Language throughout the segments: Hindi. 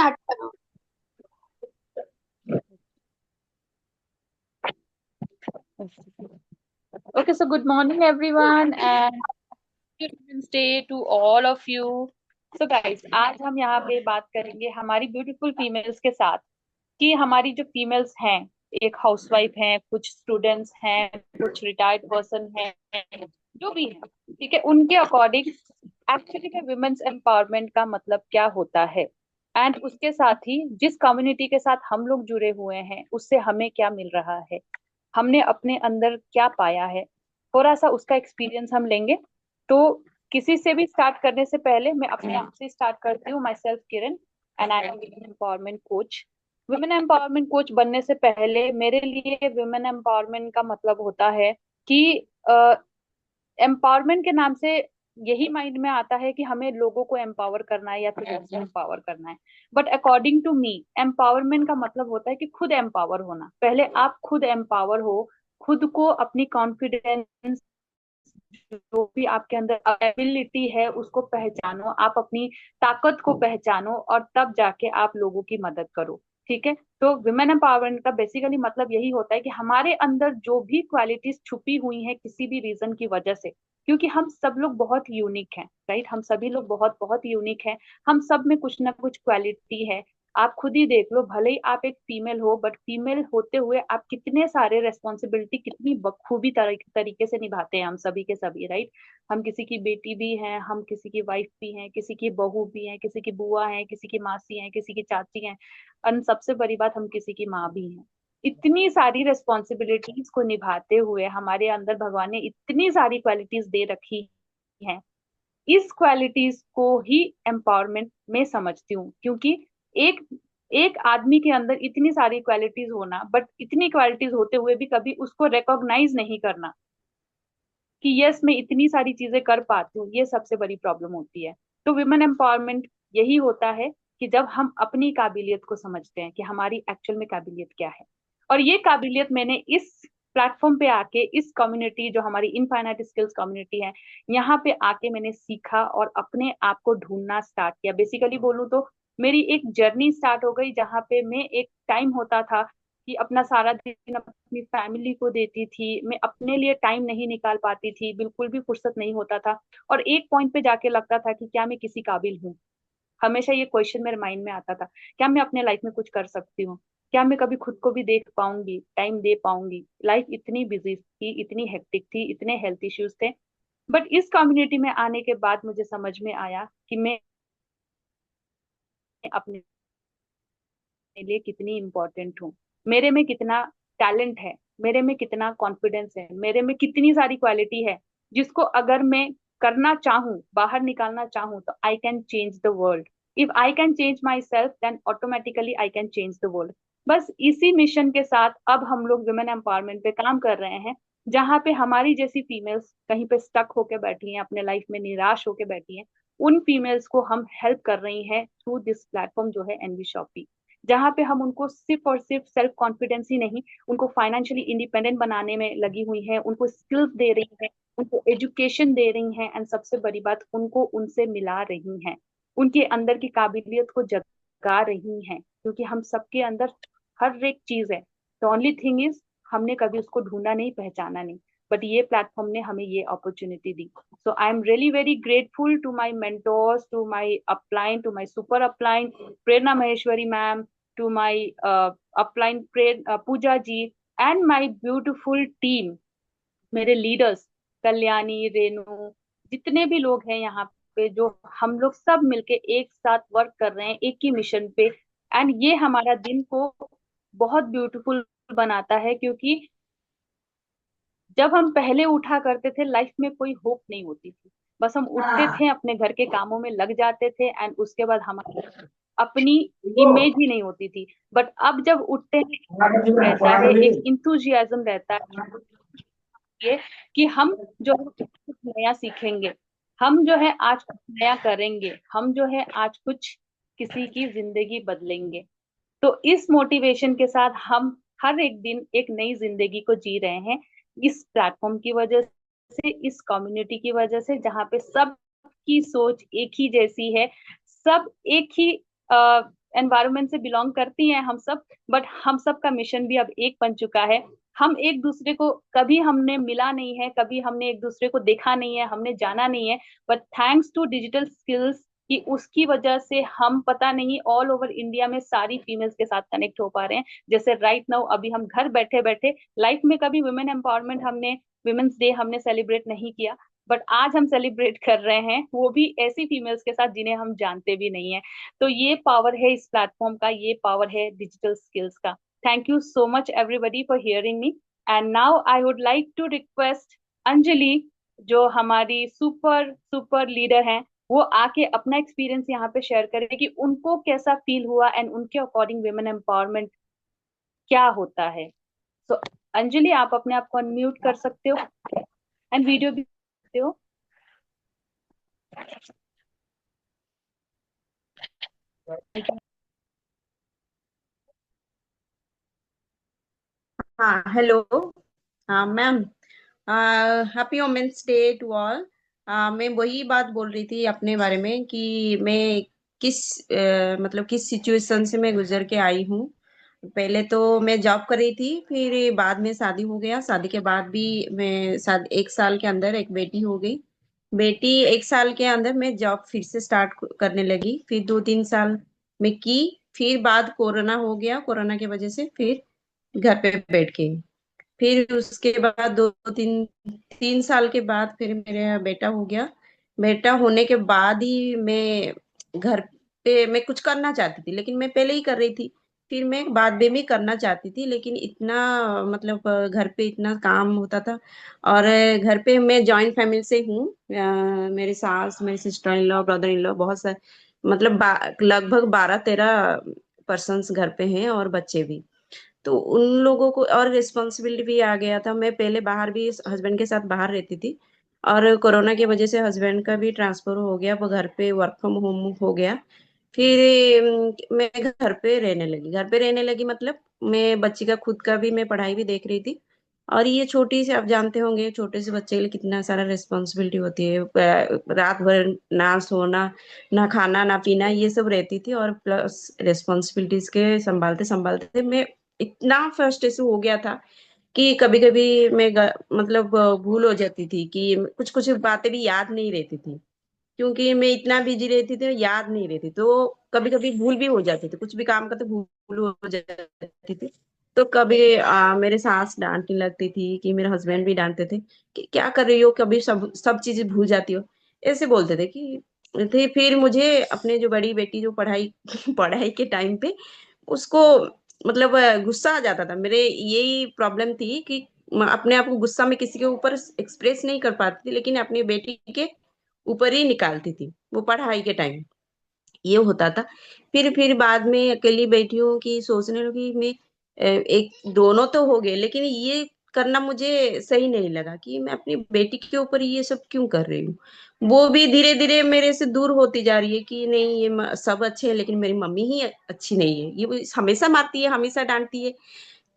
स्टार्ट करो। Okay, so good morning everyone and good Wednesday to all of you. So guys, आज हम यहाँ पे बात करेंगे हमारी ब्यूटीफुल फीमेल्स के साथ कि हमारी जो फीमेल्स हैं, एक हाउसवाइफ हैं, कुछ स्टूडेंट्स हैं, कुछ रिटायर्ड पर्सन हैं, जो भी हैं, ठीक है, उनके अकॉर्डिंग एक्चुअली में वुमेन्स एम्पावरमेंट का मतलब क्या होता है एंड उसके साथ ही जिस कम्युनिटी के साथ हम लोग जुड़े हुए हैं उससे हमें क्या मिल रहा है, हमने अपने अंदर क्या पाया है, थोड़ा सा उसका एक्सपीरियंस हम लेंगे। तो किसी से भी स्टार्ट करने से पहले मैं अपने आप से स्टार्ट करती हूँ। My self Kiran and I am women empowerment coach. Women empowerment coach बनने से पहले मेरे लिए वुमेन एम्पावरमेंट का मतलब होता है कि एम्पावरमेंट के नाम से यही माइंड में आता है कि हमें लोगों को एम्पावर करना है या फिर एम्पावर करना है। But according to me empowerment का मतलब होता है कि खुद एम्पावर होना। पहले आप खुद एम्पावर हो, खुद को अपनी कॉन्फिडेंस, जो भी आपके अंदर एबिलिटी है उसको पहचानो, आप अपनी ताकत को पहचानो और तब जाके आप लोगों की मदद करो। ठीक है, तो विमेन एम्पावरमेंट का बेसिकली मतलब यही होता है कि हमारे अंदर जो भी क्वालिटीज छुपी हुई हैं किसी भी रीजन की वजह से, क्योंकि हम सब लोग बहुत यूनिक हैं, राइट, हम सभी लोग बहुत बहुत यूनिक हैं। हम सब में कुछ ना कुछ क्वालिटी है। आप खुद ही देख लो, भले ही आप एक फीमेल हो बट फीमेल होते हुए आप कितने सारे रेस्पॉन्सिबिलिटी कितनी बखूबी तरीके से निभाते हैं, हम सभी के सभी, राइट। हम किसी की बेटी भी हैं, हम किसी की वाइफ भी हैं, किसी की बहू भी हैं, किसी की बुआ है, किसी की मासी है, किसी की चाची है, और सबसे बड़ी बात हम किसी की माँ भी हैं। इतनी सारी रेस्पॉन्सिबिलिटीज को निभाते हुए हमारे अंदर भगवान ने इतनी सारी क्वालिटीज दे रखी हैं। इस क्वालिटीज को ही एम्पावरमेंट में समझती हूँ, क्योंकि एक एक आदमी के अंदर इतनी सारी क्वालिटीज होना, बट इतनी क्वालिटीज होते हुए भी कभी उसको रिकॉग्नाइज नहीं करना कि यस मैं इतनी सारी चीजें कर पाती हूँ, ये सबसे बड़ी प्रॉब्लम होती है। तो वुमेन एम्पावरमेंट यही होता है कि जब हम अपनी काबिलियत को समझते हैं कि हमारी एक्चुअल में काबिलियत क्या है। और ये काबिलियत मैंने इस प्लेटफॉर्म पे आके, इस कम्युनिटी जो हमारी इनफाइनाइट स्किल्स कम्युनिटी है, यहाँ पे आके मैंने सीखा और अपने आप को ढूंढना स्टार्ट किया। बेसिकली बोलूँ तो मेरी एक जर्नी स्टार्ट हो गई, जहाँ पे मैं एक टाइम होता था कि अपना सारा दिन अपनी फैमिली को देती थी, मैं अपने लिए टाइम नहीं निकाल पाती थी, बिल्कुल भी फुर्सत नहीं होता था। और एक पॉइंट पे जाके लगता था कि क्या मैं किसी काबिल हूँ। हमेशा ये क्वेश्चन मेरे माइंड में आता था, क्या मैं अपने लाइफ में कुछ कर सकती हूँ, क्या मैं कभी खुद को भी देख पाऊंगी, टाइम दे पाऊंगी। लाइफ इतनी बिजी थी, इतनी हेक्टिक थी, इतने हेल्थ इश्यूज थे। बट इस कम्युनिटी में आने के बाद मुझे समझ में आया कि मैं अपने लिए कितनी इंपॉर्टेंट हूँ, मेरे में कितना टैलेंट है, मेरे में कितना कॉन्फिडेंस है, मेरे में कितनी सारी क्वालिटी है, जिसको अगर मैं करना चाहूँ, बाहर निकालना चाहूँ, तो I can change the world. If I can change myself then automatically I can change the world. बस इसी मिशन के साथ अब हम लोग वुमेन एम्पावरमेंट पे काम कर रहे हैं, जहाँ पे हमारी जैसी फीमेल्स कहीं पे स्टक होके बैठी हैं, अपने लाइफ में निराश होके बैठी हैं, उन फीमेल्स को हम हेल्प कर रही हैं थ्रू दिस प्लेटफॉर्म जो है एनवी शॉपी। जहाँ पे हम उनको सिर्फ और सिर्फ सेल्फ कॉन्फिडेंस ही नहीं, उनको फाइनेंशियली इंडिपेंडेंट बनाने में लगी हुई है, उनको स्किल्स दे रही है, उनको एजुकेशन दे रही हैं, एंड सबसे बड़ी बात उनको उनसे मिला रही हैं, उनके अंदर की काबिलियत को जगा रही हैं, क्योंकि हम सबके अंदर हर एक चीज है। द ओनली थिंग इज हमने कभी उसको ढूंढा नहीं, पहचाना नहीं। बट ये प्लेटफॉर्म ने हमें ये opportunity the. So I'm really very grateful to my mentors, to my upline, to my super upline, Prerna Maheshwari ma'am, to my upline Pooja ji, and my beautiful team, मेरे लीडर्स कल्याणी, रेनू, जितने भी लोग हैं यहाँ पे, जो हम लोग सब मिलके एक साथ वर्क कर रहे हैं एक ही मिशन पे। एंड ये हमारा दिन को बहुत ब्यूटीफुल बनाता है, क्योंकि जब हम पहले उठा करते थे लाइफ में कोई होप नहीं होती थी, बस हम उठते थे, अपने घर के कामों में लग जाते थे, एंड उसके बाद हमारी अपनी इमेज ही नहीं होती थी। बट अब जब उठते हैं रहता है, एक इंथुजियाज्म रहता है ये कि हम जो है कुछ नया सीखेंगे, हम जो है आज कुछ नया करेंगे, हम जो है आज कुछ किसी की जिंदगी बदलेंगे। तो इस मोटिवेशन के साथ हम हर एक दिन एक नई जिंदगी को जी रहे हैं, इस प्लेटफॉर्म की वजह से, इस कम्युनिटी की वजह से, जहाँ पे सब की सोच एक ही जैसी है, सब एक ही एनवायरमेंट से बिलोंग करती हैं हम सब, बट हम सब का मिशन भी अब एक बन चुका है। हम एक दूसरे को कभी हमने मिला नहीं है, कभी हमने एक दूसरे को देखा नहीं है, हमने जाना नहीं है, but thanks to digital skills कि उसकी वजह से हम पता नहीं ऑल ओवर इंडिया में सारी फीमेल्स के साथ कनेक्ट हो पा रहे हैं। जैसे राइट नाउ अभी हम घर बैठे बैठे, लाइफ में कभी वुमेन एम्पावरमेंट हमने, वुमेन्स डे हमने सेलिब्रेट नहीं किया, बट आज हम सेलिब्रेट कर रहे हैं, वो भी ऐसी फीमेल्स के साथ जिन्हें हम जानते भी नहीं है। तो ये पावर है इस प्लेटफॉर्म का, ये पावर है डिजिटल स्किल्स का। Thank you so much everybody for hearing me. And now I would like to request Anjali, जो हमारी सुपर सुपर लीडर हैं, वो आके अपना एक्सपीरियंस यहाँ पे शेयर करें कि उनको कैसा फील हुआ एंड उनके अकॉर्डिंग वुमेन एम्पावरमेंट क्या होता है। सो अंजलि, आप अपने आप को अनम्यूट कर सकते हो एंड वीडियो भी सकते हो। हाँ, हेलो। हाँ ma'am. Happy women's day to all. मैं वही बात बोल रही थी अपने बारे में कि मैं किस मतलब किस सिचुएशन से मैं गुजर के आई हूँ। पहले तो मैं जॉब कर रही थी, फिर बाद में शादी हो गया। शादी के बाद भी मैं शायद 1 साल के अंदर एक बेटी हो गई। बेटी 1 साल के अंदर मैं जॉब फिर से स्टार्ट करने लगी, फिर 2-3 साल में की। फिर बाद कोरोना हो गया, कोरोना की वजह से फिर घर पे बैठ के, फिर उसके बाद 2-3 साल के बाद फिर मेरा बेटा हो गया। बेटा होने के बाद ही मैं घर पे मैं कुछ करना चाहती थी, लेकिन मैं पहले ही कर रही थी। फिर मैं बाद में भी करना चाहती थी, लेकिन इतना मतलब घर पे इतना काम होता था। और घर पे मैं जॉइंट फैमिली से हूँ। मेरे सास, मेरे sister in law, brother in law, बहुत सारे, मतलब लगभग 12-13 पर्सन्स घर पे हैं, और बच्चे भी। तो उन लोगों को और रिस्पॉन्सिबिलिटी भी आ गया था। मैं पहले बाहर भी हस्बैंड के साथ बाहर रहती थी, और कोरोना की वजह से हस्बैंड का भी ट्रांसफर हो गया, वो घर पे वर्क फ्रॉम होम हो गया। फिर मैं घर पे रहने लगी, मतलब मैं बच्ची का खुद का भी मैं पढ़ाई भी देख रही थी। और ये छोटी से, आप जानते होंगे, छोटे से बच्चे के लिए कितना सारा रिस्पॉन्सिबिलिटी होती है। रात भर ना सोना, ना खाना, ना पीना, ये सब रहती थी, और प्लस रिस्पॉन्सिबिलिटीज के संभालते संभालते मैं इतना फ्रस्ट्रेशन हो गया था कि कभी कभी मैं मतलब भूल हो जाती थी, कि कुछ कुछ बातें भी याद नहीं रहती थी, क्योंकि मैं इतना बिजी रहती थी, याद नहीं रहती, तो कभी कभी भूल भी हो जाती थी, कुछ भी काम करते भूल हो जाती थी। तो कभी मेरे सास डांटने लगती थी, कि मेरे हस्बैंड भी डांटते थे कि क्या कर रही हो, कभी सब सब चीजें भूल जाती हो, ऐसे बोलते थे कि थे। फिर मुझे अपने जो बड़ी बेटी जो पढ़ाई पढ़ाई के टाइम पे उसको, मतलब गुस्सा आ जाता था। मेरे यही प्रॉब्लम थी कि मैं अपने आप को गुस्सा में किसी के ऊपर एक्सप्रेस नहीं कर पाती थी, लेकिन अपनी बेटी के ऊपर ही निकालती थी, वो पढ़ाई के टाइम ये होता था। फिर बाद में अकेली बैठी हूँ कि सोचने लगी मैं, एक दोनों तो हो गए, लेकिन ये करना मुझे सही नहीं लगा, कि मैं अपनी बेटी के ऊपर ये सब क्यों कर रही हूँ। वो भी धीरे धीरे मेरे से दूर होती जा रही है, कि नहीं ये सब अच्छे हैं, लेकिन मेरी मम्मी ही अच्छी नहीं है, ये वो हमेशा मारती है, हमेशा डांटती है।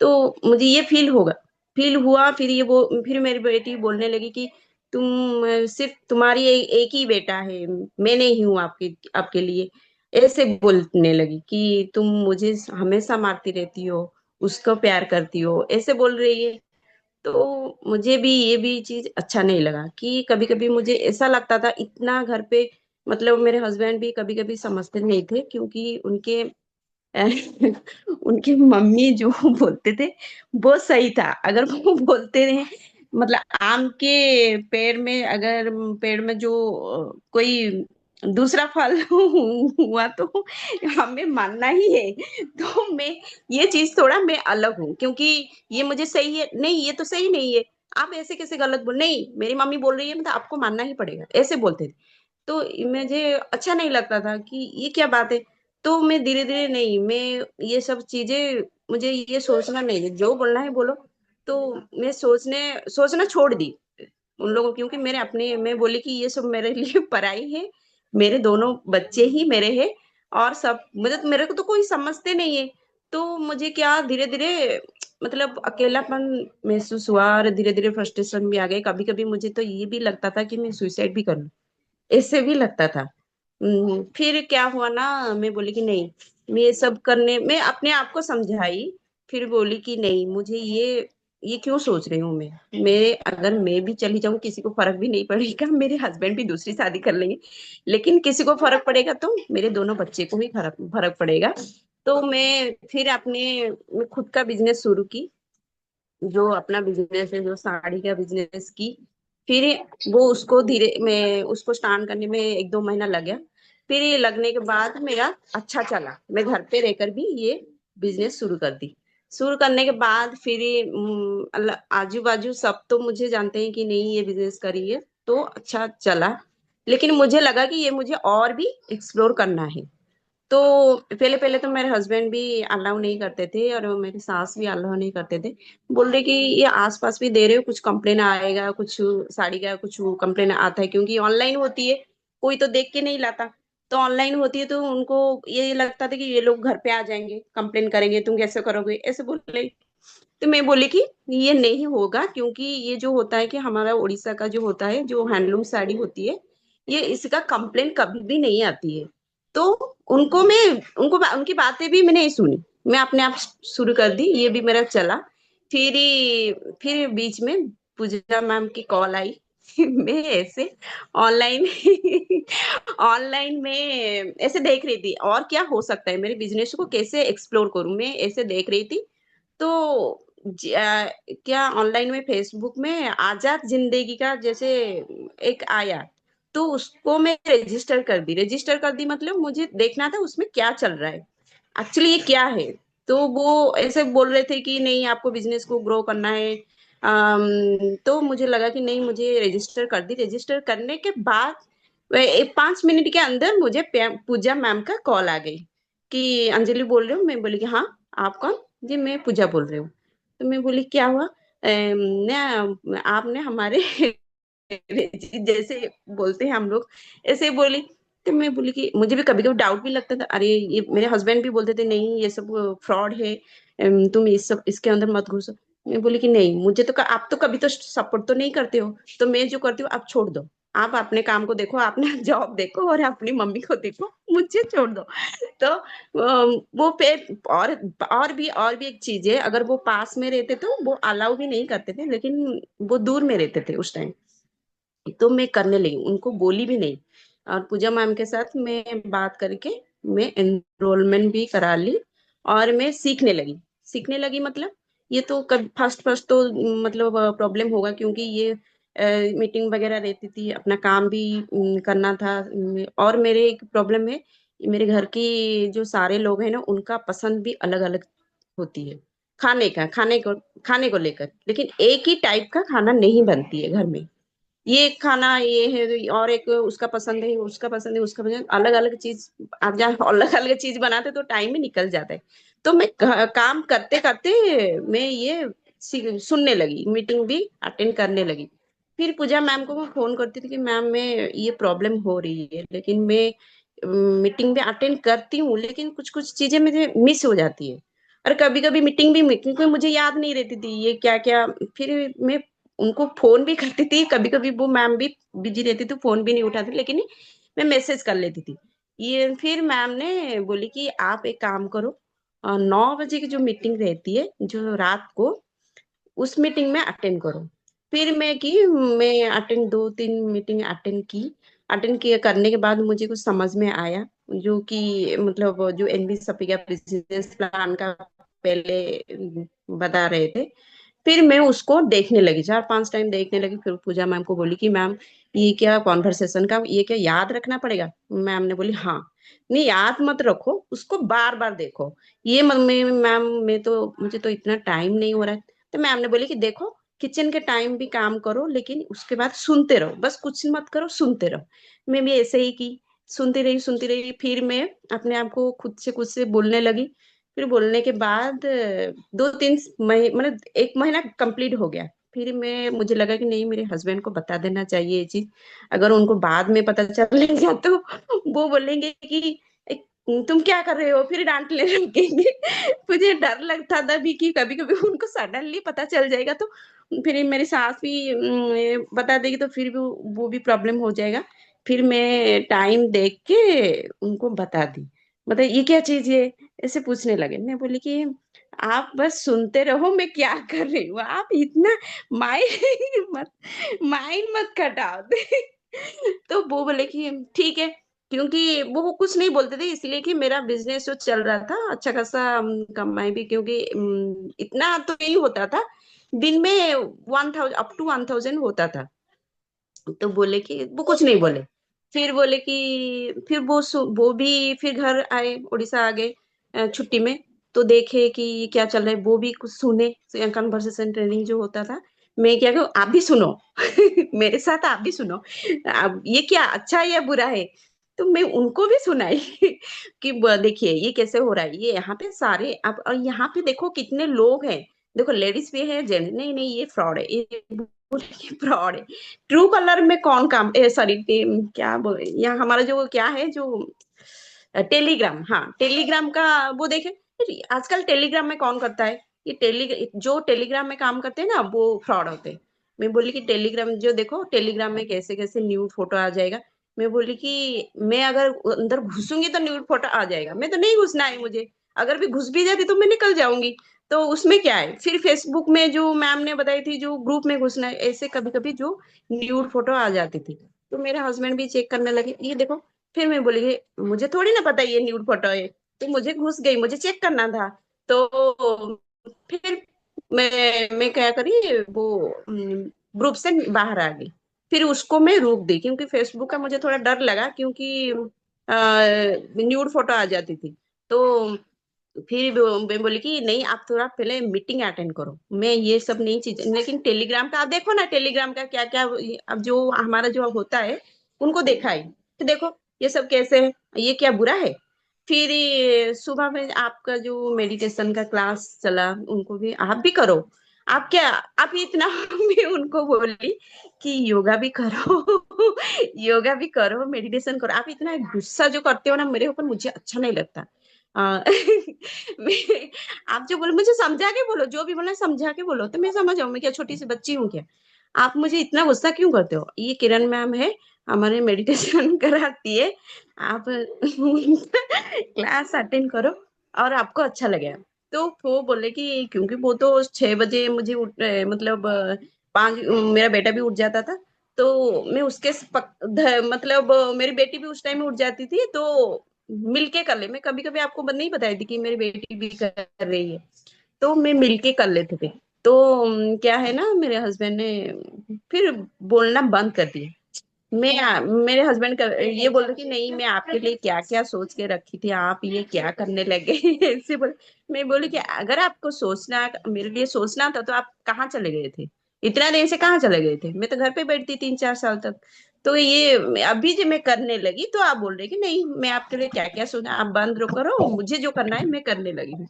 तो मुझे ये फील हुआ। फिर मेरी बेटी बोलने लगी कि तुम सिर्फ तुम्हारी एक ही बेटा है, मैं नहीं हूँ आपके आपके लिए। ऐसे बोलने लगी कि तुम मुझे हमेशा मारती रहती हो, उसको प्यार करती हो, ऐसे बोल रही है। तो मुझे भी ये भी चीज अच्छा नहीं लगा, कि कभी कभी मुझे ऐसा लगता था इतना घर पे, मतलब मेरे हस्बैंड भी कभी कभी समझते नहीं थे, क्योंकि उनके उनकी मम्मी जो बोलते थे वो सही था। अगर वो बोलते रहे, मतलब आम के पेड़ में जो कोई दूसरा फल हुआ, तो हमें मानना ही है। तो मैं ये चीज थोड़ा मैं अलग हूँ, क्योंकि ये मुझे सही है नहीं, ये तो सही नहीं है, आप ऐसे कैसे गलत बोल, नहीं मेरी मम्मी बोल रही है, मतलब आपको मानना ही पड़ेगा, ऐसे बोलते थे। तो मुझे अच्छा नहीं लगता था कि ये क्या बात है। तो मैं धीरे धीरे, नहीं मैं ये सब चीजें, मुझे ये सोचना नहीं है, जो बोलना है बोलो। तो मैं सोचना छोड़ दी उन लोगों, क्योंकि मेरे अपने, मैं बोली कि ये सब मेरे लिए पराई है, मेरे दोनों बच्चे ही मेरे हैं, और सब मतलब मेरे को तो कोई समझते नहीं है। तो मुझे क्या धीरे धीरे मतलब अकेलापन महसूस हुआ, और धीरे धीरे फ्रस्ट्रेशन भी आ गई। कभी कभी मुझे तो ये भी लगता था कि मैं सुसाइड भी कर लूं, ऐसे भी लगता था। फिर क्या हुआ ना, मैं बोली कि नहीं, ये सब करने में अपने आप को समझाई। फिर बोली कि नहीं, मुझे ये क्यों सोच रही हूँ मैं, मेरे अगर मैं भी चली जाऊं किसी को फर्क भी नहीं पड़ेगा, मेरे हस्बैंड भी दूसरी शादी कर लेंगे, लेकिन किसी को फर्क पड़ेगा तो मेरे दोनों बच्चे को ही फर्क फर्क पड़ेगा। तो मैं फिर मैं खुद का बिजनेस शुरू की, जो अपना बिजनेस है, जो साड़ी का बिजनेस की। फिर वो उसको धीरे मैं उसको स्टार्ट करने में 1-2 महीना लग गया। फिर ये लगने के बाद मेरा अच्छा चला, मैं घर पे रहकर भी ये बिजनेस शुरू कर दी। शुरू करने के बाद फिर आजू बाजू सब तो मुझे जानते हैं कि नहीं ये बिजनेस करिए, तो अच्छा चला। लेकिन मुझे लगा कि ये मुझे और भी एक्सप्लोर करना है। तो पहले पहले तो मेरे हस्बैंड भी अलाउ नहीं करते थे, और मेरी सास भी अलाउ नहीं करते थे। बोल रहे कि ये आसपास भी दे रहे हो, कुछ कंप्लेन आएगा, कुछ साड़ी का कुछ कंप्लेन आता है, क्योंकि ऑनलाइन होती है, कोई तो देख के नहीं लाता। तो ऑनलाइन होती है तो उनको ये लगता था कि ये लोग घर पे आ जाएंगे, कंप्लेन करेंगे, तुम कैसे करोगे, ऐसे बोल रहे। तो मैं बोली कि ये नहीं होगा, क्योंकि ये जो होता है कि हमारा उड़ीसा का जो होता है, जो हैंडलूम साड़ी होती है, ये इसका कंप्लेन कभी भी नहीं आती है। तो उनको मैं उनको उनकी बातें भी मैंने नहीं सुनी, मैं अपने आप शुरू कर दी, ये भी मेरा चला। फिर फिर बीच में पूजा मैम की कॉल आई। मैं ऐसे ऑनलाइन ऑनलाइन में ऐसे देख रही थी और क्या हो सकता है, मेरे बिजनेस को कैसे एक्सप्लोर करूं, मैं ऐसे देख रही थी। तो क्या ऑनलाइन में फेसबुक में आजाद जिंदगी का जैसे एक आया, तो उसको मैं रजिस्टर कर दी मतलब मुझे देखना था उसमें क्या चल रहा है, एक्चुअली ये क्या है। तो वो ऐसे बोल रहे थे कि नहीं, आपको बिजनेस को ग्रो करना है। तो मुझे लगा कि नहीं, मुझे रजिस्टर कर दी। रजिस्टर करने के बाद 5 मिनट के अंदर मुझे पूजा मैम का कॉल आ गई कि अंजलि बोल रहे हो, मैं बोली कि हाँ। आप कौन? जी मैं पूजा बोल रही हूँ। तो मैं बोली क्या हुआ, ना आपने हमारे जैसे बोलते हैं हम लोग, ऐसे बोली। तो मैं बोली कि मुझे भी कभी कभी डाउट भी लगता था, अरे ये मेरे हस्बैंड भी बोलते थे नहीं ये सब फ्रॉड है, तुम इस सब इसके अंदर मत घुसो। मैं बोली कि नहीं, मुझे तो आप तो कभी तो सपोर्ट तो नहीं करते हो, तो मैं जो करती हूँ आप छोड़ दो। आप अपने काम को देखो, अपना जॉब देखो, और अपनी मम्मी को देखो, मुझे छोड़ दो। तो वो पे और और भी एक चीज है, अगर वो पास में रहते तो वो अलाउ भी नहीं करते थे, लेकिन वो दूर में रहते थे उस टाइम। तो मैं करने लगी, उनको बोली भी नहीं। और पूजा मैम के साथ मैं बात करके मैं एनरोलमेंट भी करा ली, और मैं सीखने लगी मतलब ये तो कब फर्स्ट फर्स्ट तो मतलब प्रॉब्लम होगा, क्योंकि ये मीटिंग वगैरह रहती थी, अपना काम भी करना था। और मेरे एक प्रॉब्लम है, मेरे घर की जो सारे लोग हैं ना, उनका पसंद भी अलग अलग होती है, खाने को लेकर, लेकिन एक ही टाइप का खाना नहीं बनती है घर में। ये खाना ये है, और एक उसका पसंद है, उसका पसंद है, उसका पसंद, अलग अलग चीज। आप जहाँ अलग अलग चीज बनाते तो टाइम ही निकल जाता है। तो मैं काम करते करते मैं ये सुनने लगी, मीटिंग भी अटेंड करने लगी। फिर पूजा मैम को मैं फोन करती थी कि मैम मैं ये प्रॉब्लम हो रही है, लेकिन मैं मीटिंग भी अटेंड करती हूँ, लेकिन कुछ कुछ चीजें मुझे मिस हो जाती है। और कभी कभी मीटिंग में मुझे याद नहीं रहती थी ये क्या क्या। फिर मैं उनको फोन भी करती थी, कभी कभी वो मैम भी बिजी रहती थी, फोन भी नहीं उठाती, लेकिन मैं मैसेज कर लेती थी। ये फिर मैम ने बोली कि आप एक काम करो, 9 बजे की जो मीटिंग रहती है जो रात को, उस मीटिंग में अटेंड करो। फिर मैं अटेंड 2-3 मीटिंग अटेंड किए करने के बाद मुझे कुछ समझ में आया, जो कि मतलब जो एनबी सपी का बिजनेस प्लान का पहले बता रहे थे। फिर मैं उसको देखने लगी, 4-5 टाइम देखने लगी। फिर पूजा मैम को बोली कि मैम ये क्या कॉन्वर्सेशन का ये क्या याद रखना पड़ेगा? मैम ने बोली हाँ। नहीं याद मत रखो, उसको बार बार देखो। ये मैम मैं तो मुझे तो इतना टाइम नहीं हो रहा है। तो मैम ने बोली कि देखो, किचन के टाइम भी काम करो, लेकिन उसके बाद सुनते रहो, बस कुछ मत करो, सुनते रहो। मैं भी ऐसे ही की, सुनती रही। फिर मैं अपने आप को खुद से बोलने लगी। फिर बोलने के बाद 2-3 महीने मतलब 1 महीना कंप्लीट हो गया। फिर मैं मुझे लगा कि नहीं, मेरे हस्बैंड को बता देना चाहिए ये चीज। अगर उनको बाद में पता चलेगा तो वो बोलेंगे कि "ए, तुम क्या कर रहे हो", फिर डांटने लगेंगे। मुझे डर लगता था भी कि कभी कभी उनको सडनली पता चल जाएगा तो फिर मेरी सास भी बता देगी, तो फिर भी वो भी प्रॉब्लम हो जाएगा। फिर मैं टाइम देख के उनको बता दी। मतलब ये क्या चीज है, ऐसे पूछने लगे। मैं बोली कि आप बस सुनते रहो मैं क्या कर रही हूँ, आप इतना माइंड मत माइंड मत खटाओ। तो वो बोले कि ठीक है, क्योंकि वो कुछ नहीं बोलते थे इसलिए कि मेरा बिजनेस जो चल रहा था अच्छा खासा कमाई भी, क्योंकि इतना तो नहीं होता था दिन में, 1,000 अप टू 1,000 होता था। तो बोले कि वो कुछ नहीं बोले। फिर बोले कि फिर वो भी फिर घर आए, उड़ीसा आ गए छुट्टी में। तो देखे कि ये क्या चल रहा है, वो भी कुछ सुने, कन्वर्सेशन ट्रेनिंग जो होता था। मैं क्या कहूँ, आप भी सुनो। मेरे साथ आप भी सुनो, अब ये क्या अच्छा है या बुरा है। तो मैं उनको भी सुनाई कि देखिए ये कैसे हो रहा है, ये यहाँ पे सारे अब, और यहाँ पे देखो कितने लोग हैं, देखो लेडीज भी है जेंट्स, नहीं नहीं ये फ्रॉड है, ये फ्रॉड है। ट्रू कलर में कौन काम, सॉरी क्या बोल, यहाँ हमारा जो क्या है जो टेलीग्राम, हाँ टेलीग्राम का वो देखे। आजकल टेलीग्राम में कौन करता है, ये जो टेलीग्राम में काम करते हैं ना वो फ्रॉड होते हैं। मैं बोली कि टेलीग्राम जो देखो, टेलीग्राम में कैसे कैसे न्यूड फोटो आ जाएगा। मैं बोली कि मैं अगर अंदर घुसूंगी तो न्यूड फोटो आ जाएगा, मैं तो नहीं घुसना है मुझे। अगर भी घुस भी जाती तो मैं निकल जाऊंगी। तो उसमें क्या है, फिर फेसबुक में जो मैम ने बताई थी जो ग्रुप में घुसना है, ऐसे कभी कभी जो न्यूड फोटो आ जाती थी। तो मेरे हस्बैंड भी चेक करने लगे, ये देखो। फिर मैं बोली कि मुझे थोड़ी ना पता ये न्यूड फोटो है, तो मुझे घुस गई, मुझे चेक करना था। तो फिर मैं क्या करी, वो ग्रुप से बाहर आ गई। फिर उसको मैं रोक दी, क्योंकि फेसबुक का मुझे थोड़ा डर लगा, क्योंकि न्यूड फोटो आ जाती थी। तो फिर मैं बोली कि नहीं, आप थोड़ा पहले मीटिंग अटेंड करो, मैं ये सब नहीं चीज, लेकिन टेलीग्राम का आप देखो ना, टेलीग्राम का क्या क्या, अब जो हमारा जो होता है उनको देखा है, तो देखो ये सब कैसे है, ये क्या बुरा है। फिर ये सुबह में आपका जो मेडिटेशन का क्लास चला, उनको भी आप भी करो। आप क्या, आप इतना मैं उनको बोली कि योगा भी करो, योगा भी करो, मेडिटेशन करो। आप इतना गुस्सा जो करते हो ना मेरे ऊपर, मुझे अच्छा नहीं लगता। आ, आप जो बोलो मुझे समझा के बोलो, जो भी बोलना है समझा के बोलो, तो मैं समझ आऊं, मैं क्या छोटी सी बच्ची हूँ क्या। आप मुझे इतना गुस्सा क्यों करते हो, ये किरण मैम है, हमारे मेडिटेशन कराती है, आप क्लास अटेंड करो और आपको अच्छा लगेगा। तो वो बोले कि क्योंकि वो तो 6 बजे मुझे मतलब 5, मेरा बेटा भी उठ जाता था। तो मैं उसके मतलब मेरी बेटी भी उस टाइम में उठ जाती थी, तो मिलके कर ले, मैं कभी कभी आपको नहीं बताई थी कि मेरी बेटी भी कर रही है, तो मैं मिलके कर लेते थे। तो क्या है ना, मेरे हस्बैंड ने फिर बोलना बंद कर दिया। मेरे हस्बैंड ये बोल रहे कि नहीं, मैं आपके लिए क्या क्या सोच के रखी थी, आप ये क्या करने लगे। ऐसे बोले। मैं बोली कि अगर आपको सोचना, मेरे लिए सोचना था तो आप कहाँ चले गए थे, इतना दिन से कहाँ चले गए थे, मैं तो घर पे बैठती 3-4 साल तक। तो ये अभी जो मैं करने लगी तो आप बोल रहे कि नहीं, मैं आपके लिए क्या क्या सोचा, आप बंद करो, मुझे जो करना है मैं करने लगी हूँ।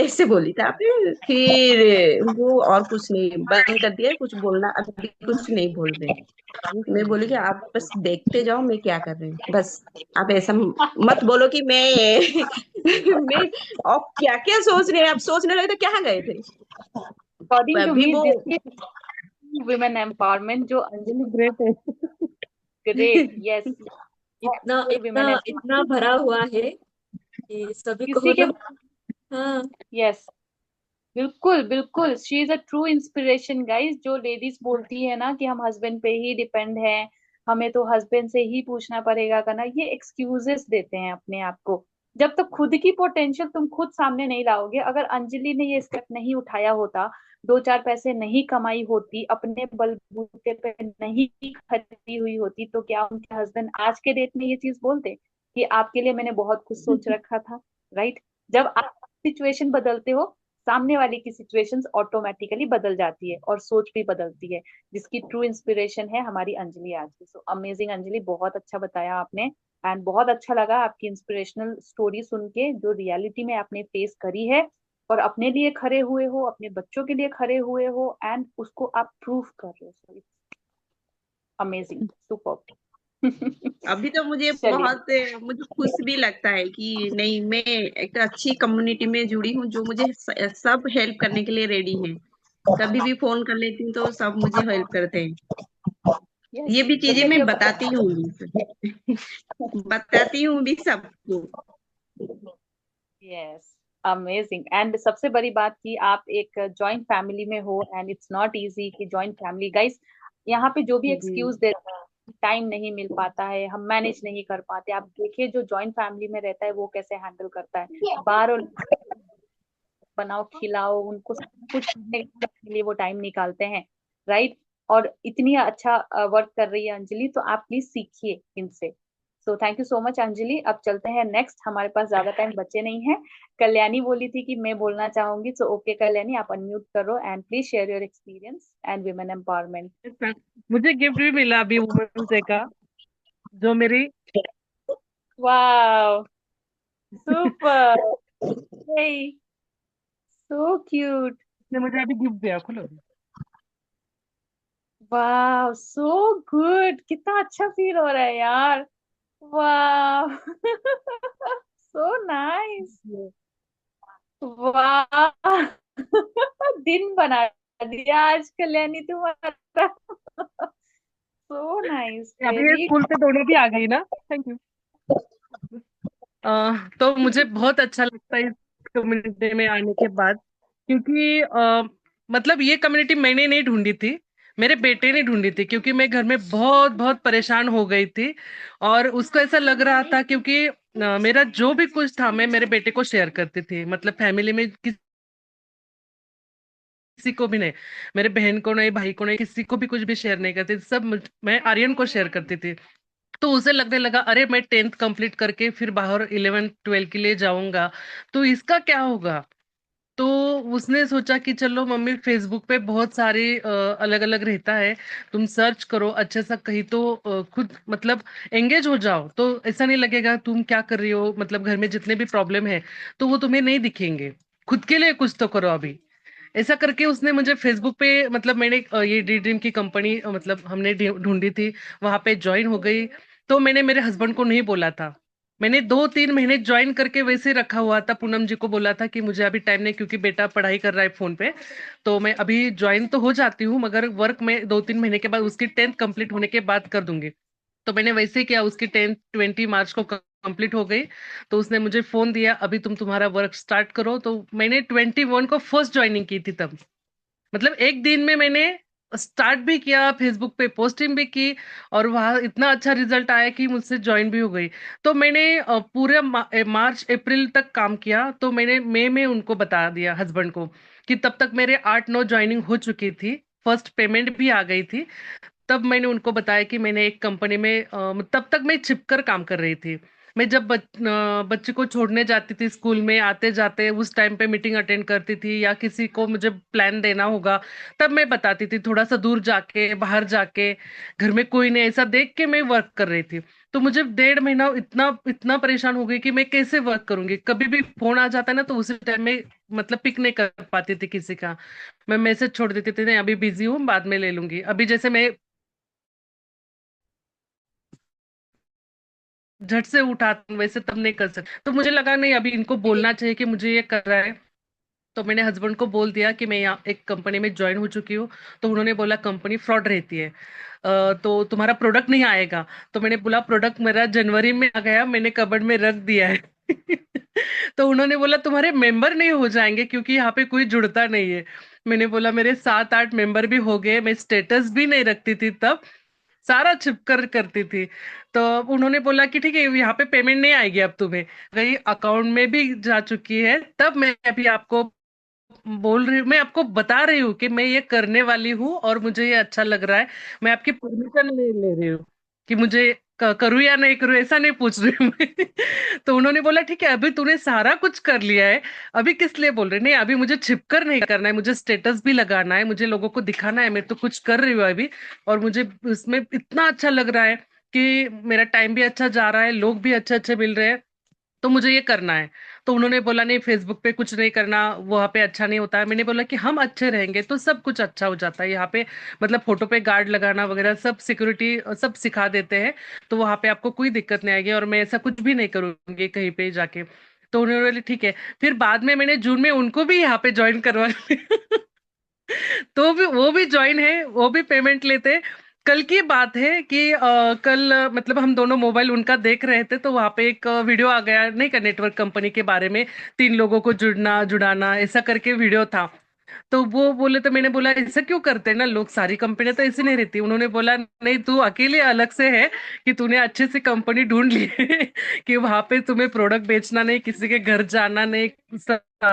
ऐसे बोली था आपने। फिर वो और कुछ नहीं, बंद कर दिया कुछ बोलना, अभी कुछ नहीं बोल रहे। मैं बोली कि आप बस देखते जाओ मैं क्या कर रही हूँ, बस आप ऐसा मत बोलो कि मैं मैं और क्या क्या सोच रहे हैं, आप सोचने लगे तो क्या गए थे। अकॉर्डिंग टू अभी मी वो दिस इज वुमेन एम्पावरमेंट जो अंजलि ग्रेट है। Great, yes. इतना वुमेन इतना इतना भरा हुआ है कि सभी को किसी के, मतलब। हाँ। यस, बिल्कुल बिल्कुल, she is a true inspiration guys. जो लेडीज बोलती है ना कि हम हस्बैंड पे ही डिपेंड हैं, हमें तो हस्बैंड से ही पूछना पड़ेगा करना, ये एक्सक्यूजेस देते हैं अपने आप को। जब तक खुद की पोटेंशियल तुम खुद सामने नहीं लाओगे, अगर अंजलि ने ये स्टेप नहीं उठाया होता, 2-4 पैसे नहीं कमाई होती, अपने बलबूते पे नहीं खड़ी हुई होती, तो क्या उनके हस्बैंड आज के डेट में ये चीज बोलते कि आपके लिए मैंने बहुत कुछ सोच रखा था। राइट। जब आप सिचुएशन बदलते हो, सामने वाले की सिचुएशंस ऑटोमेटिकली बदल जाती है और सोच भी बदलती है, जिसकी ट्रू इंस्पिरेशन है हमारी अंजलि आज की। सो अमेजिंग अंजलि, बहुत अच्छा बताया आपने। एंड बहुत अच्छा लगा आपकी इंस्पिरेशनल स्टोरी सुन के, जो रियलिटी में आपने फेस करी है और अपने लिए खड़े हुए हो, अपने बच्चों के लिए खड़े हुए हो, एंड उसको आप प्रूव कर रहे हो। So amazing, super. अभी तो मुझे चलिए। बहुत, मुझे खुश भी लगता है कि नहीं, मैं एक अच्छी कम्युनिटी में जुड़ी हूँ, जो मुझे सब हेल्प करने के लिए रेडी हैं। कभी भी फोन कर लेती हूँ तो सब मुझे हेल्प करते हैं। यस, ये भी तो चीजें फिर मैं ये बताती हूँ भी, बताती हूँ भी सबको। Yes, amazing. एंड सबसे बड़ी बात कि आप एक जॉइंट फैमिली में हो, एंड इट्स नॉट इजी कि जॉइंट फैमिली गाइस, यहाँ पे जो भी जी। एक्सक्यूज देता है, टाइम नहीं मिल पाता है, हम मैनेज नहीं कर पाते, आप देखिए जो जॉइंट फैमिली में रहता है वो कैसे हैंडल करता है। बाहर और बनाओ, खिलाओ उनको, सब कुछ करने के लिए वो टाइम निकालते हैं, राइट। और इतनी अच्छा वर्क कर रही है अंजलि, तो आप प्लीज सीखिए इनसे। So thank you so much Anjali. अब चलते हैं नेक्स्ट, हमारे पास ज्यादा टाइम बचे नहीं है। कल्याणी बोली थी कि मैं बोलना चाहूंगी, सो ओके कल्याणी, आप अनम्यूट करो and please share your experience and women empowerment. मुझे गिफ्ट भी मिला अभी वुमेन्स डे का, जो मेरी वाह, सुपर, सो क्यूट। ने मुझे अभी गिफ्ट दिया, खोलो। वाह, सो गुड, कितना अच्छा फील हो रहा है यार। वाह, सो नाइस। वाह, दिन बना दिया आज कल्याणी तुम्हारा। सो नाइस, अभी ये वेरी। स्कूल से दोनों भी आ गई ना, थैंक यू। तो मुझे बहुत अच्छा लगता है इस कम्युनिटी में आने के बाद, क्योंकि मतलब ये कम्युनिटी मैंने नहीं ढूंढी थी, मेरे बेटे ने ढूंढी थी, क्योंकि मैं घर में बहुत बहुत परेशान हो गई थी। और उसको ऐसा लग रहा था, क्योंकि मेरा जो भी कुछ था मैं मेरे बेटे को शेयर करती थी, मतलब फैमिली में किसी को भी नहीं, मेरे बहन को नहीं, भाई को नहीं, किसी को भी कुछ भी शेयर नहीं करती थी, सब मैं आर्यन को शेयर करती थी। तो उसे लगने लगा, अरे मैं 10th कंप्लीट करके फिर बाहर 11th 12th के लिए जाऊंगा, तो इसका क्या होगा। तो उसने सोचा कि चलो मम्मी, फेसबुक पे बहुत सारे अलग अलग रहता है, तुम सर्च करो अच्छे सा, कहीं तो खुद मतलब एंगेज हो जाओ, तो ऐसा नहीं लगेगा तुम क्या कर रही हो, मतलब घर में जितने भी प्रॉब्लम है तो वो तुम्हें नहीं दिखेंगे, खुद के लिए कुछ तो करो अभी। ऐसा करके उसने मुझे फेसबुक पे, मतलब मैंने ये डी ड्रीम की कंपनी मतलब हमने ढूंढी थी, वहां पे ज्वाइन हो गई। तो मैंने मेरे हस्बैंड को नहीं बोला था, मैंने 2-3 महीने ज्वाइन करके वैसे रखा हुआ था, पूनम जी को बोला था कि मुझे अभी टाइम नहीं, क्योंकि बेटा पढ़ाई कर रहा है फोन पे, तो मैं अभी ज्वाइन तो हो जाती हूँ, मगर वर्क में 2-3 महीने के बाद, उसकी 10th कंप्लीट होने के बाद कर दूंगी। तो मैंने वैसे किया, उसकी 10th 20 मार्च को कंप्लीट हो गई। तो उसने मुझे फोन दिया, अभी तुम तुम्हारा वर्क स्टार्ट करो, तो मैंने 21 को फर्स्ट ज्वाइनिंग की थी तब, मतलब एक दिन में मैंने स्टार्ट भी किया, फेसबुक पे पोस्टिंग भी की, और वहां इतना अच्छा रिजल्ट आया कि मुझसे ज्वाइन भी हो गई। तो मैंने पूरे मार्च अप्रैल तक काम किया, तो मैंने मई में उनको बता दिया हस्बैंड को कि तब तक मेरे 8-9 ज्वाइनिंग हो चुकी थी, फर्स्ट पेमेंट भी आ गई थी। तब मैंने उनको बताया कि मैंने एक कंपनी में तब तक मैं छिपकर काम कर रही थी। मैं जब बच्चे को छोड़ने जाती थी स्कूल में, आते जाते उस टाइम पे मीटिंग अटेंड करती थी, या किसी को मुझे प्लान देना होगा तब मैं बताती थी, थोड़ा सा दूर जाके, बाहर जाके, घर में कोई नहीं ऐसा देख के मैं वर्क कर रही थी। तो मुझे 1.5 महीना इतना इतना परेशान हो गई कि मैं कैसे वर्क करूंगी, कभी भी फोन आ जाता है ना तो उसी टाइम में मतलब पिक नहीं कर पाती थी किसी का, मैं मैसेज छोड़ देती थी, नहीं अभी बिजी हूँ, बाद में ले लूंगी। अभी जैसे मैं झट से उठा वैसे तब नहीं कर सकती, तो मुझे लगा नहीं, अभी इनको बोलना चाहिए कि मुझे ये कर रहा है। तो मैंने हस्बैंड को बोल दिया कि मैं यहाँ एक कंपनी में ज्वाइन हो चुकी हूँ। तो उन्होंने बोला कंपनी फ्रॉड रहती है, तो तुम्हारा प्रोडक्ट नहीं आएगा। तो मैंने बोला प्रोडक्ट मेरा जनवरी में आ गया, मैंने कबर्ड में रख दिया है। तो उन्होंने बोला तुम्हारे मेंबर नहीं हो जाएंगे, क्योंकि यहाँ पे कोई जुड़ता नहीं है। मैंने बोला मेरे 7-8 मेंबर भी हो गए, मैं स्टेटस भी नहीं रखती थी तब, सारा छिप कर करती थी। तो उन्होंने बोला कि ठीक है, यहाँ पे पेमेंट नहीं आएगी अब तुम्हें, गई अकाउंट में भी जा चुकी है। तब मैं अभी आपको बोल रही हूँ, मैं आपको बता रही हूँ कि मैं ये करने वाली हूँ और मुझे ये अच्छा लग रहा है। मैं आपकी परमिशन नहीं ले रही हूँ कि मुझे करूँ या नहीं करूँ, ऐसा नहीं पूछ रही हूँ मैं। तो उन्होंने बोला ठीक है, अभी तूने सारा कुछ कर लिया है, अभी किस लिए बोल रही, नहीं अभी मुझे छिपकर नहीं करना है, मुझे स्टेटस भी लगाना है, मुझे लोगों को दिखाना है मैं तो कुछ कर रही हूँ अभी। और मुझे उसमें इतना अच्छा लग रहा है कि मेरा टाइम भी अच्छा जा रहा है, लोग भी अच्छे अच्छे मिल रहे हैं, तो मुझे ये करना है। तो उन्होंने बोला नहीं, फेसबुक पे कुछ नहीं करना, वहां पे अच्छा नहीं होता है। मैंने बोला कि हम अच्छे रहेंगे तो सब कुछ अच्छा हो जाता है यहाँ पे, मतलब फोटो पे गार्ड लगाना वगैरह सब सिक्योरिटी सब सिखा देते हैं, तो वहां पे आपको कोई दिक्कत नहीं आएगी, और मैं ऐसा कुछ भी नहीं करूंगी कहीं पे जाके। तो उन्होंने बोले ठीक है। फिर बाद में मैंने जून में उनको भी यहाँ पे ज्वाइन करवा लिया। तो भी वो भी ज्वाइन है, वो भी पेमेंट लेते हैं। कल की बात है कि कल मतलब हम दोनों मोबाइल उनका देख रहे थे, तो वहां पे एक वीडियो आ गया, नहीं का नेटवर्क कंपनी के बारे में, 3 लोगों को जुड़ना जुड़ाना ऐसा करके वीडियो था। तो वो बोले, तो मैंने बोला ऐसा क्यों करते हैं ना लोग, सारी कंपनियां तो ऐसी नहीं रहती। उन्होंने बोला नहीं, तू अकेले अलग से है कि तूने अच्छे से कंपनी ढूंढ ली है कि वहां पे तुम्हें प्रोडक्ट बेचना नहीं, किसी के घर जाना नहीं,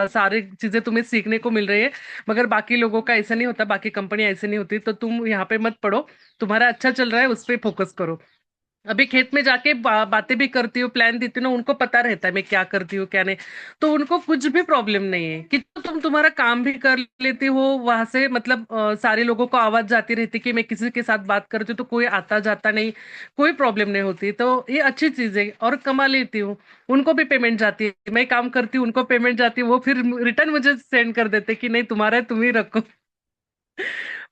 सारी चीजें तुम्हें सीखने को मिल रही है। मगर बाकी लोगों का ऐसा नहीं होता, बाकी कंपनियां ऐसे नहीं होती, तो तुम यहाँ पे मत पड़ो, तुम्हारा अच्छा चल रहा है उस पर फोकस करो। अभी खेत में जाके बातें भी करती हूँ, प्लान देती हूँ ना, उनको पता रहता है मैं क्या करती हूँ क्या नहीं। तो उनको कुछ भी प्रॉब्लम नहीं है कि तुम तुम्हारा काम भी कर लेती हो वहां से, मतलब सारे लोगों को आवाज जाती रहती कि मैं किसी के साथ बात करती हूँ तो कोई आता जाता नहीं, कोई प्रॉब्लम नहीं होती। तो ये अच्छी चीज है, और कमा लेती हूँ, उनको भी पेमेंट जाती है, मैं काम करती हूँ उनको पेमेंट जाती है, वो फिर रिटर्न मुझे सेंड कर देते कि नहीं तुम्हारा है तुम ही रखो।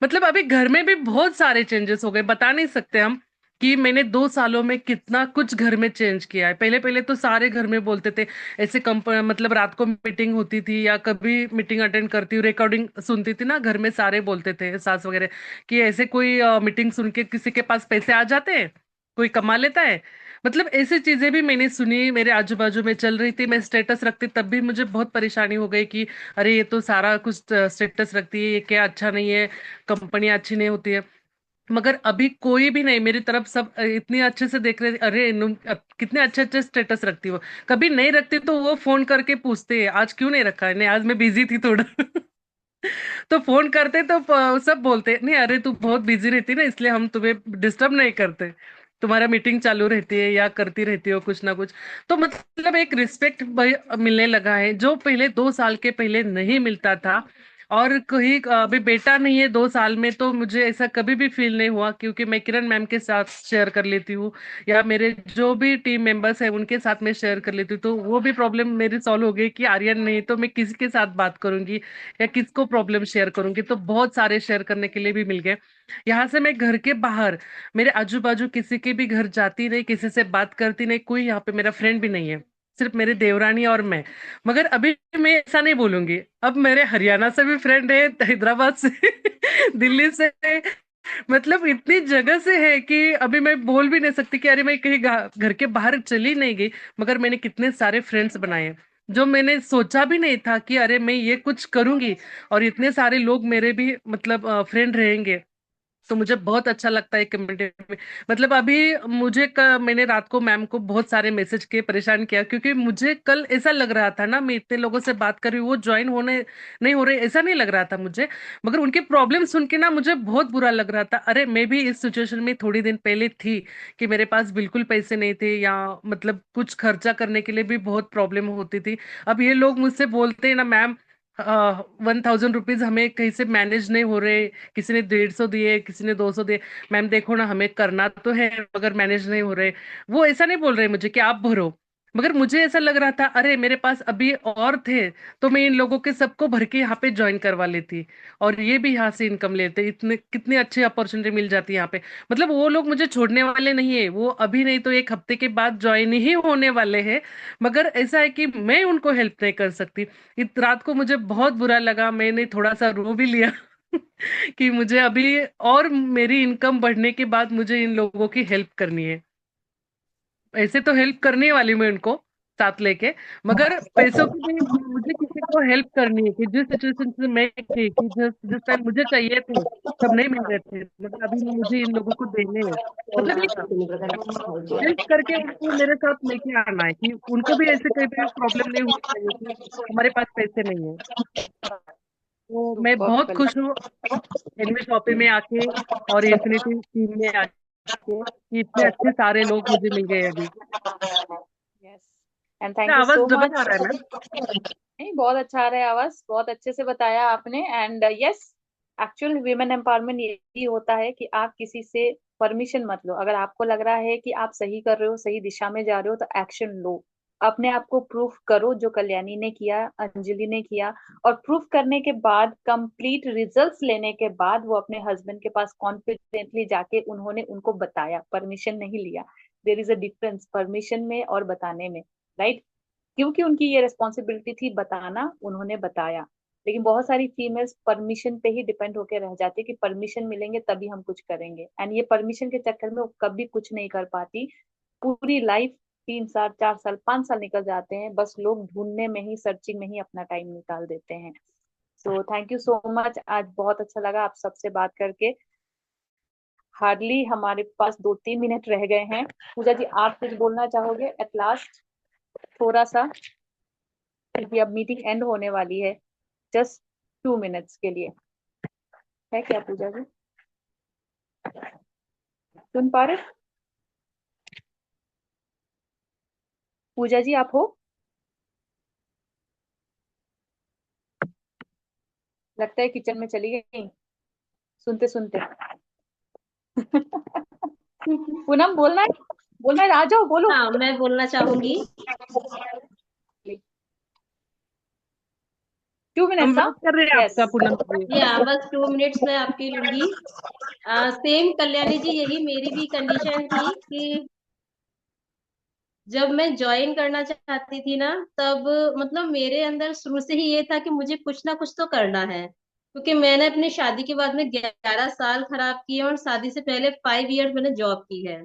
मतलब अभी घर में भी बहुत सारे चेंजेस हो गए, बता नहीं सकते हम कि मैंने 2 सालों में कितना कुछ घर में चेंज किया है। पहले पहले तो सारे घर में बोलते थे ऐसे मतलब रात को मीटिंग होती थी या कभी मीटिंग अटेंड करती हूँ, रिकॉर्डिंग सुनती थी ना, घर में सारे बोलते थे सास वगैरह कि ऐसे कोई मीटिंग सुन के किसी के पास पैसे आ जाते हैं, कोई कमा लेता है। मतलब ऐसी चीजें भी मैंने सुनी, मेरे आजू बाजू में चल रही थी। मैं स्टेटस रखती तब भी मुझे बहुत परेशानी हो गई कि अरे ये तो सारा कुछ स्टेटस रखती है, ये क्या अच्छा नहीं है, कंपनी अच्छी नहीं होती है। मगर अभी कोई भी नहीं मेरी तरफ, सब इतनी अच्छे से देख रहे थे, अरे कितने अच्छे अच्छे स्टेटस रखती हो। कभी नहीं रखती तो वो फोन करके पूछते हैं आज क्यों नहीं रखा है, नहीं आज मैं बिजी थी थोड़ा तो फोन करते तो सब बोलते नहीं, अरे तू बहुत बिजी रहती ना इसलिए हम तुम्हें डिस्टर्ब नहीं करते, तुम्हारा मीटिंग चालू रहती है या करती रहती हो कुछ ना कुछ। तो मतलब एक रिस्पेक्ट मिलने लगा है जो पहले 2 साल के पहले नहीं मिलता था। और कहीं अभी बेटा नहीं है 2 साल में, तो मुझे ऐसा कभी भी फील नहीं हुआ, क्योंकि मैं किरण मैम के साथ शेयर कर लेती हूँ या मेरे जो भी टीम मेंबर्स है उनके साथ मैं शेयर कर लेती हूँ, तो वो भी प्रॉब्लम मेरी सॉल्व हो गई कि आर्यन नहीं तो मैं किसी के साथ बात करूंगी या किसको प्रॉब्लम शेयर करूंगी, तो बहुत सारे शेयर करने के लिए भी मिल गए। यहाँ से मैं घर के बाहर मेरे आजू बाजू किसी के भी घर जाती नहीं, किसी से बात करती नहीं, कोई यहाँ पे मेरा फ्रेंड भी नहीं है, सिर्फ मेरे देवरानी और मैं। मगर अभी मैं ऐसा नहीं बोलूंगी, अब मेरे हरियाणा से भी फ्रेंड है, हैदराबाद से दिल्ली से, मतलब इतनी जगह से है कि अभी मैं बोल भी नहीं सकती कि अरे मैं कहीं घर के बाहर चली नहीं गई। मगर मैंने कितने सारे फ्रेंड्स बनाए हैं, जो मैंने सोचा भी नहीं था कि अरे मैं ये कुछ करूंगी और इतने सारे लोग मेरे भी मतलब फ्रेंड रहेंगे। तो मुझे बहुत अच्छा लगता है कम्युनिटी में। मतलब अभी मैंने रात को मैम को बहुत सारे मैसेज किए, परेशान किया, क्योंकि मुझे कल ऐसा लग रहा था ना, मैं इतने लोगों से बात कर रही हूँ वो ज्वाइन होने नहीं हो रहे, ऐसा नहीं लग रहा था मुझे। मगर उनके प्रॉब्लम सुन के ना मुझे बहुत बुरा लग रहा था, अरे मैं भी इस सिचुएशन में थोड़ी दिन पहले थी कि मेरे पास बिल्कुल पैसे नहीं थे, या मतलब कुछ खर्चा करने के लिए भी बहुत प्रॉब्लम होती थी। अब ये लोग मुझसे बोलते हैं ना मैम, 1,000 रुपीज हमें कहीं से मैनेज नहीं हो रहे, किसी ने 150 दिए, किसी ने 200 दिए, मैम देखो ना हमें करना तो है मगर मैनेज नहीं हो रहे। वो ऐसा नहीं बोल रहे मुझे कि आप भरो, मगर मुझे ऐसा लग रहा था अरे मेरे पास अभी और थे तो मैं इन लोगों के सबको भर के यहाँ पे ज्वाइन करवा लेती, और ये भी यहाँ से इनकम लेते, इतने कितनी अच्छी अपॉर्चुनिटी मिल जाती है यहाँ पे। मतलब वो लोग मुझे छोड़ने वाले नहीं है, वो अभी नहीं तो 1 हफ्ते के बाद ज्वाइन ही होने वाले हैं। मगर ऐसा है कि मैं उनको हेल्प नहीं कर सकती। रात को मुझे बहुत बुरा लगा, मैंने थोड़ा सा रो भी लिया कि मुझे अभी और मेरी इनकम बढ़ने के बाद मुझे इन लोगों की हेल्प करनी है। ऐसे तो हेल्प करने वाली मैं उनको साथ लेके, मगर पैसों की भी मुझे किसी को हेल्प करनी है कि जिस सिचुएशन से मैं थी कि जिस जिस टाइम मुझे चाहिए थे तब नहीं मिल रहे थे, मगर अभी मुझे इन लोगों को देने हैं। मतलब एक हेल्प करके उनको मेरे साथ लेके आना है कि उनको भी ऐसे कहीं भी प्रॉब्लम नहीं होनी चाहिए कि हमारे पास पैसे नहीं है। तो मैं सुपर बहुत कल। खुश हूँ एनवी शॉपी में आके और इन्फिनिटी टीम में आके कि इतने अच्छे सारे लोग मुझे मिल गए अभी। यस, एंड थैंक मेरा यू आवाज सो डबल आ मच। रहा है मैम? नहीं, बहुत अच्छा आ रहा है आवाज, बहुत अच्छे से बताया आपने। And yes, actual women empowerment यही होता है कि आप किसी से परमिशन मत लो। अगर आपको लग रहा है कि आप सही कर रहे हो, सही दिशा में जा रहे हो, तो एक्शन लो, अपने आप को प्रूफ करो, जो कल्याणी ने किया, अंजलि ने किया। और प्रूफ करने के बाद, कंप्लीट रिजल्ट्स लेने के बाद, वो अपने हस्बैंड के पास कॉन्फिडेंटली जाके उन्होंने उनको बताया, परमिशन नहीं लिया। There is a difference permission में और बताने में, राइट? क्योंकि उनकी ये रिस्पॉन्सिबिलिटी थी बताना, उन्होंने बताया। लेकिन बहुत सारी फीमेल्स परमिशन पे ही डिपेंड होके रह जाती है कि परमिशन मिलेंगे तभी हम कुछ करेंगे, एंड ये परमिशन के चक्कर में वो कभी कुछ नहीं कर पाती। पूरी लाइफ 3 साल 4 साल 5 साल निकल जाते हैं, बस लोग ढूंढने में ही, सर्चिंग में ही अपना टाइम निकाल देते हैं। So thank you so much, आज बहुत अच्छा लगा आप सबसे बात करके। हार्डली हमारे पास 2-3 मिनट रह गए हैं। पूजा जी आप कुछ बोलना चाहोगे एट लास्ट, थोड़ा सा, क्योंकि अब मीटिंग एंड होने वाली है, जस्ट 2 मिनट्स के लिए, है क्या पूजा जी? सुन पा रहे पूजा जी, आप हो? लगता है किचन में चली गई सुनते सुनते। पूनम बोलना है, बोलना है, आ जाओ बोलो। हाँ, मैं बोलना चाहूंगी। 2 मिनट्स, हम हाँ। वेट कर रहे हैं यस। आपका पूनम जी। या बस 2 मिनट्स में आपकी लूंगी। सेम कल्याणी जी, यही मेरी भी कंडीशन थी कि जब मैं ज्वाइन करना चाहती थी ना, तब मतलब मेरे अंदर शुरू से ही ये था कि मुझे कुछ ना कुछ तो करना है, क्योंकि मैंने अपनी शादी के बाद में 11 साल खराब किए और शादी से पहले 5 इयर्स मैंने जॉब की है।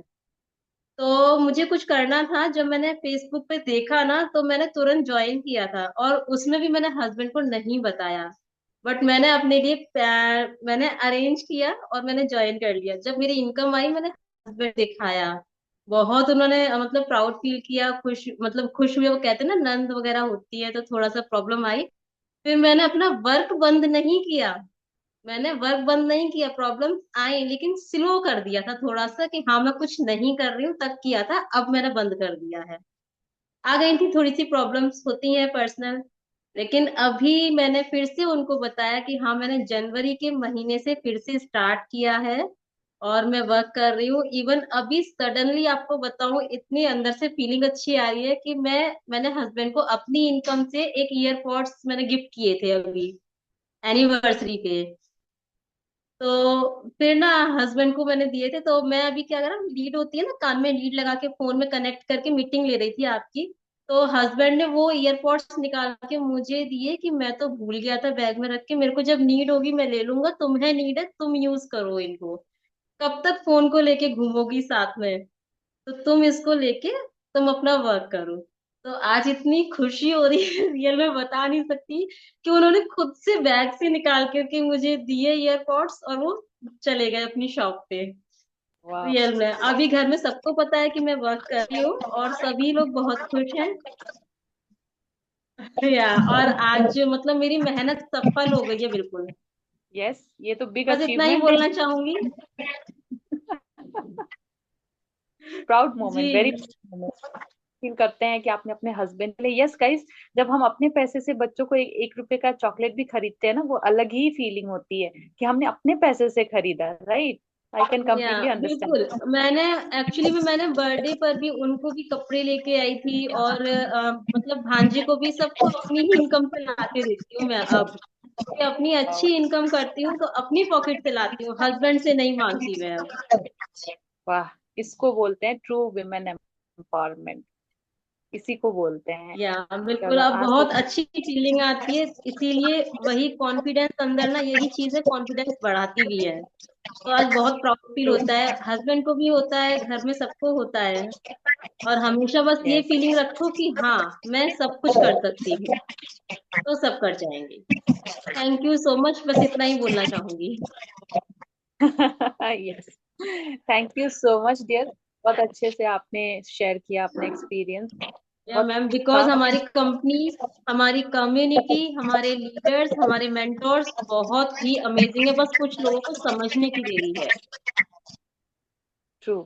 तो मुझे कुछ करना था। जब मैंने फेसबुक पे देखा ना, तो मैंने तुरंत ज्वाइन किया था, और उसमें भी मैंने हस्बैंड को नहीं बताया। बट मैंने अपने लिए मैंने अरेंज किया और मैंने ज्वाइन कर लिया। जब मेरी इनकम आई, मैंने हस्बैंड दिखाया। बहुत उन्होंने मतलब प्राउड फील किया, खुश, मतलब खुश हुए। वो कहते हैं ना, नंद वगैरह होती है, तो थोड़ा सा प्रॉब्लम आई। फिर मैंने अपना वर्क बंद नहीं किया। मैंने वर्क बंद नहीं किया, प्रॉब्लम आई लेकिन स्लो कर दिया था थोड़ा सा, कि हाँ मैं कुछ नहीं कर रही हूँ, तब किया था, अब मैंने बंद कर दिया है। आ गई थी, थोड़ी सी प्रॉब्लम्स होती हैं पर्सनल। लेकिन अभी मैंने फिर से उनको बताया कि हाँ, मैंने जनवरी के महीने से फिर से स्टार्ट किया है और मैं वर्क कर रही हूँ। इवन अभी सडनली आपको बताऊं, इतनी अंदर से फीलिंग अच्छी आ रही है कि मैंने हस्बैंड को अपनी इनकम से एक ईयरपॉड्स मैंने गिफ्ट किए थे अभी एनिवर्सरी पे। तो फिर ना हस्बैंड को मैंने दिए थे। तो मैं अभी क्या करा, लीड होती है ना, कान में लीड लगा के फोन में कनेक्ट करके मीटिंग ले रही थी आपकी। तो हस्बैंड ने वो ईयरपॉड्स निकाल के मुझे दिए कि मैं तो भूल गया था बैग में रख के, मेरे को जब नीड होगी मैं ले लूंगा, तुम्हें नीड है तुम यूज करो इनको। कब तक फोन को लेके घूमोगी साथ में, तो तुम इसको लेके तुम अपना वर्क करो। तो आज इतनी खुशी हो रही है, रियल में बता नहीं सकती, कि उन्होंने खुद से बैग से निकाल करके मुझे दिए ईयरपॉड्स और वो चले गए अपनी शॉप पे। वाह। रियल में अभी घर में सबको पता है कि मैं वर्क कर रही हूँ और सभी लोग बहुत खुश हैं। या और आज मतलब मेरी मेहनत सफल हो गई है बिल्कुल। यस, ये तो बिग बस इतना ही अचीवमेंट है। बोलना चाहूंगी। प्राउड जी। मोमेंट, वेरी फील करते हैं कि आपने अपने हस्बैंड के लिए। यस गाइस, जब हम अपने पैसे से बच्चों को 1 रुपए का चॉकलेट भी खरीदते हैं ना, वो अलग ही फीलिंग होती है कि हमने अपने पैसे से खरीदा, राइट? आई कैन या कम्प्लीटली बिल्कुल। अंडरस्टैंड। मैंने एक्चुअली में मैंने बर्थडे पर भी उनको भी कपड़े लेके आई थी, और मतलब भांजे को भी, सबको अपनी ही इनकम से लाके देती हूँ मैं अब, क्योंकि अपनी अच्छी इनकम करती हूँ तो अपनी पॉकेट से लाती हूँ, हस्बैंड से नहीं मांगती मैं अब। वाह, इसको बोलते हैं ट्रू वुमेन एम्पावरमेंट, इसी को बोलते हैं। या बिल्कुल, चलो अब आज तो बहुत अच्छी फीलिंग आती है। इसीलिए वही कॉन्फिडेंस अंदर ना, यही चीजें कॉन्फिडेंस बढ़ाती भी है। तो आज बहुत प्राउड फील ट्रू। होता है, हस्बैंड को भी होता है, घर में सबको होता है। और हमेशा बस ये यस। फीलिंग रखो कि हाँ, मैं सब कुछ कर सकती हूँ, तो सब कर जाएंगे। थैंक यू सो मच, बस इतना ही बोलना चाहूंगी। Yes, thank you so much dear, बहुत अच्छे से आपने शेयर किया अपना एक्सपीरियंस। या बहुत मैम, बिकॉज खास। हमारी कंपनी, हमारी कम्युनिटी, हमारे लीडर्स, हमारे मेंटोर्स बहुत ही अमेजिंग है, बस कुछ लोगों को समझने की देरी है। ट्रू,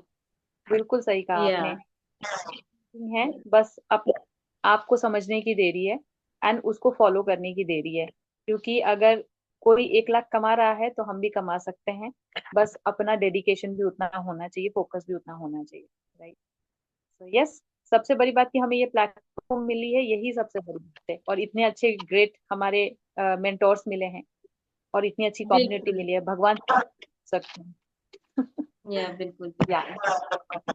बिल्कुल सही कहा या आपने। है, बस आपको समझने की देरी है, एंड उसको फॉलो करने की देरी है। क्योंकि अगर कोई 1 लाख कमा रहा है तो हम भी कमा सकते हैं, बस अपना डेडिकेशन भी उतना होना चाहिए, फोकस भी उतना होना चाहिए, राइट? तो यस, सबसे बड़ी बात कि हमें ये प्लेटफॉर्म मिली है, यही सबसे बड़ी बात है। और इतने अच्छे ग्रेट हमारे मेंटोर्स मिले हैं, और इतनी अच्छी कम्युनिटी बिल्कुल। मिली है, भगवान सकते हैं। या बिल्कुल या, बिल्कुल।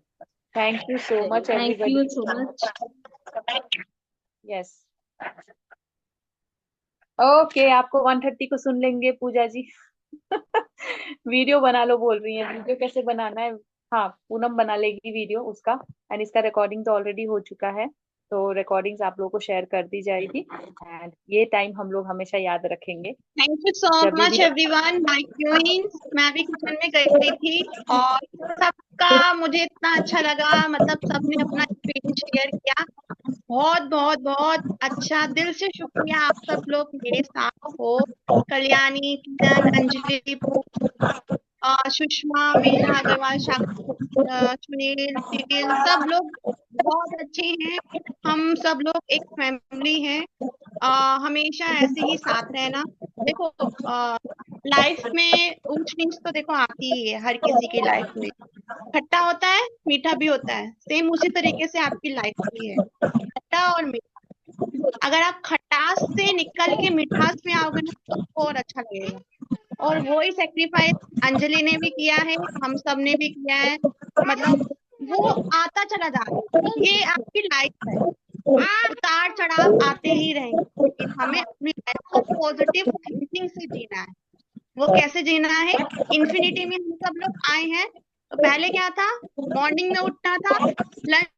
थैंक यू सो चलिए, much thank you everybody. So much. Yes. Okay, आपको 1:30 को सुन लेंगे पूजा जी। वीडियो बना लो बोल रही है, वीडियो कैसे बनाना है? हाँ, पूनम बना लेगी वीडियो उसका। एंड इसका रिकॉर्डिंग तो ऑलरेडी हो चुका है, तो रिकॉर्डिंग्स आप लोगों को शेयर कर दी जाएगी। एंड ये टाइम हम लोग हमेशा याद रखेंगे। थैंक यू सो जब मच भी एवरीवन, माय क्वींस। मैं भी किचन में गई थी और सबका मुझे इतना अच्छा लगा, मतलब सबने अपना एक्सपीरियंस शेयर किया। बहुत बहुत बहुत अच्छा, दिल से शुक्रिया आप सब लोग मेरे साथ हो। कल्याणी, किरण, अंजलि, सुषमा, मेघा अग्रवाल, सुनील, निखिल, सब लोग बहुत अच्छे हैं। हम सब लोग एक फैमिली हैं। हमेशा ऐसे ही साथ रहना। देखो, लाइफ में ऊंच नीच तो देखो आती ही है हर किसी की लाइफ में। खट्टा होता है, मीठा भी होता है। सेम उसी तरीके से आपकी लाइफ भी है, खट्टा और मीठा। अगर आप खटास से निकल के मिठास में आओगे ना तो और अच्छा लगेगा। और वो ही सेक्रीफाइस अंजलि ने भी किया है, हम सब ने भी किया है। मतलब वो आता चला जा रहा है। ये आपकी लाइफ है, उतार चढ़ाव आते ही रहेंगे, लेकिन हमें अपनी लाइफ को पॉजिटिव थिंकिंग से जीना है। वो कैसे जीना है? इन्फिनिटी में हम सब लोग आए हैं, तो पहले क्या था? मॉर्निंग में उठना था, लंच